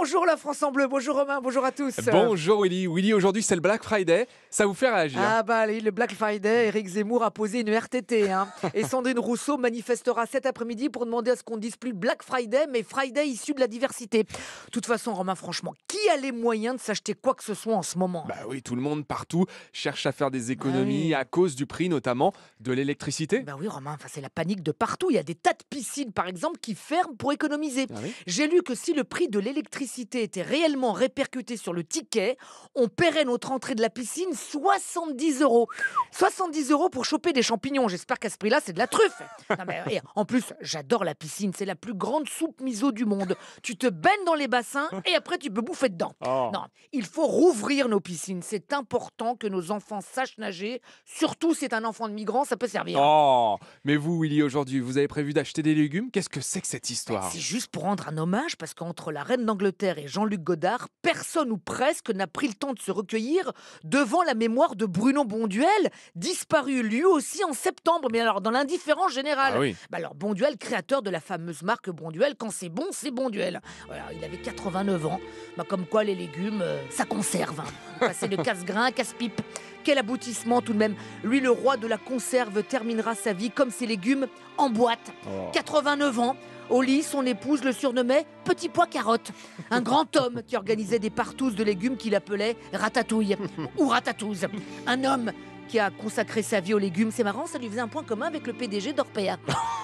Bonjour la France en bleu, bonjour Romain, bonjour à tous. Bonjour Willy. Willy, aujourd'hui c'est le Black Friday. Ça vous fait réagir? Ah bah allez, le Black Friday, Éric Zemmour a posé une RTT. Et Sandrine Rousseau manifestera cet après-midi pour demander à ce qu'on ne dise plus Black Friday, mais Friday issu de la diversité. De toute façon, Romain, franchement, qui a les moyens de s'acheter quoi que ce soit en ce moment? Bah oui, tout le monde partout cherche à faire des Ah économies oui. à cause du prix notamment de l'électricité. Bah oui, Romain, enfin, c'est la panique de partout. Il y a des tas de piscines, par exemple, qui ferment pour économiser. Ah oui. J'ai lu que si le prix de l'électricité était réellement répercuté sur le ticket, on paierait notre entrée de la piscine 70 euros. 70 euros pour choper des champignons. J'espère qu'à ce prix-là, c'est de la truffe. Non, mais, et en plus, j'adore la piscine. C'est la plus grande soupe miso du monde. Tu te baignes dans les bassins et après, tu peux bouffer dedans. Oh. Non, il faut rouvrir nos piscines. C'est important que nos enfants sachent nager. Surtout, si c'est un enfant de migrant, ça peut servir. Oh, mais vous Willy, aujourd'hui, vous avez prévu d'acheter des légumes? Qu'est-ce que c'est que cette histoire? C'est juste pour rendre un hommage, parce qu'entre la reine d'Angleterre et Jean-Luc Godard, personne ou presque n'a pris le temps de se recueillir devant la mémoire de Bruno Bonduel, disparu lui aussi en septembre, mais alors dans l'indifférence générale. Ah oui. Bah alors Bonduel, créateur de la fameuse marque Bonduel, quand c'est bon, c'est Bonduel. Voilà, il avait 89 ans, bah comme quoi les légumes, ça conserve. C'est le casse-grain, casse-pipe. Quel aboutissement tout de même. Lui, le roi de la conserve, terminera sa vie comme ses légumes en boîte. Oh. 89 ans. Au lit, son épouse le surnommait Petit Pois Carotte. Un grand homme qui organisait des partouzes de légumes qu'il appelait Ratatouille ou Ratatouze. Un homme qui a consacré sa vie aux légumes. C'est marrant, ça lui faisait un point commun avec le PDG d'Orpea.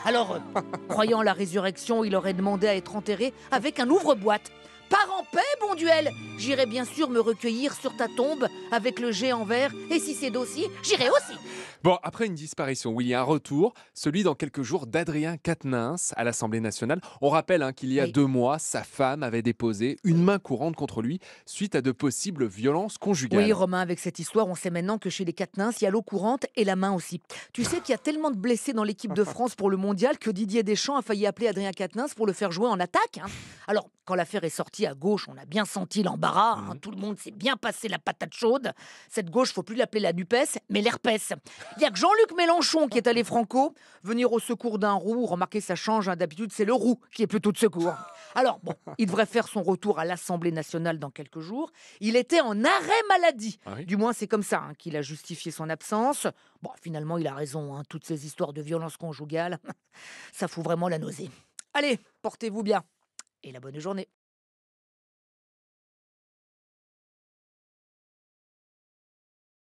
Alors, croyant à la résurrection, il aurait demandé à être enterré avec un ouvre-boîte. Pars en paix, Bonduel. J'irai bien sûr me recueillir sur ta tombe avec le jet en verre. Et si c'est dossier, j'irai aussi. Bon, après une disparition, Willy, un retour, celui dans quelques jours d'Adrien Quatennens à l'Assemblée nationale. On rappelle qu'il y a Oui. 2 mois, sa femme avait déposé une main courante contre lui suite à de possibles violences conjugales. Oui, Romain, avec cette histoire, on sait maintenant que chez les Quatennens, il y a l'eau courante et la main aussi. Tu sais qu'il y a tellement de blessés dans l'équipe de France pour le mondial que Didier Deschamps a failli appeler Adrien Quatennens pour le faire jouer en attaque. Alors, quand l'affaire est sortie à gauche, on a bien senti l'embarras. Tout le monde s'est bien passé la patate chaude. Cette gauche, faut plus l'appeler la NUPES, mais l'herpès. Il y a que Jean-Luc Mélenchon qui est allé franco, venir au secours d'un roux. Remarquez, ça change. D'habitude, c'est le roux qui est plutôt de secours. Alors, bon, il devrait faire son retour à l'Assemblée nationale dans quelques jours. Il était en arrêt maladie. Ah oui. Du moins, c'est comme ça qu'il a justifié son absence. Bon, finalement, il a raison. Toutes ces histoires de violence conjugale, ça fout vraiment la nausée. Allez, portez-vous bien. Et la bonne journée.